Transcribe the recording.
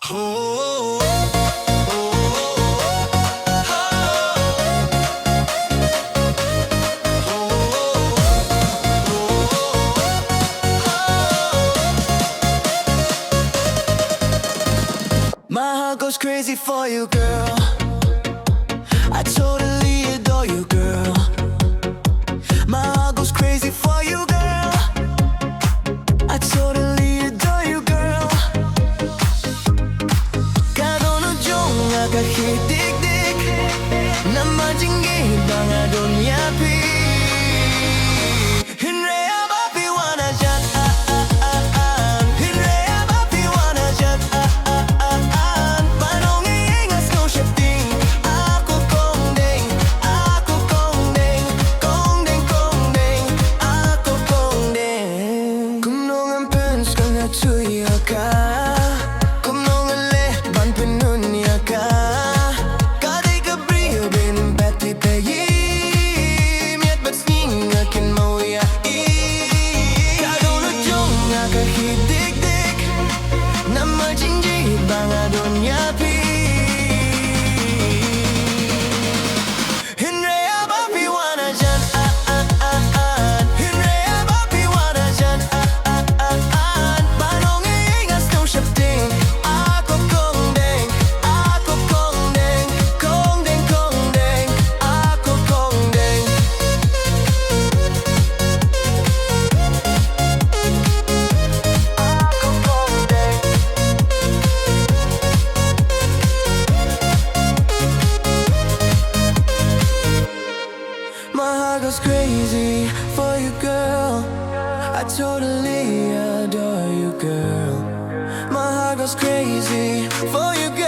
Oh, my heart goes crazy for you, girl. I totally adore you, girl. My heart goes crazy for you, girl. I totally adore you, girl. Kadon ujung agak hidik-dik, nama tinggi bangga dunia pi. Hinrea bapi wana jat Hinrea bapi wana jat Panong iingas no shifting. Ako Kongdeng, Kongdeng, Kongdeng. Ako Kongdeng. Kumnong ang pens kang hatuya ka. Kumnong ang leban pinunya ka. Kadai ka brio bin bati peyi. Miat bat sning akin mauya i. Kadon ujung agak hidik-dik, nama jinji bangga dunia pi. Hinrea bapi wana jan Hinrea bapi wana jan Panong iingas no shifting. Ako Kongdeng, Kongdeng, Kongdeng. Ako Kongdeng. Ako Kongdeng. My heart goes crazy for you, girl. I totally adore you, girl. My heart goes crazy for you, girl.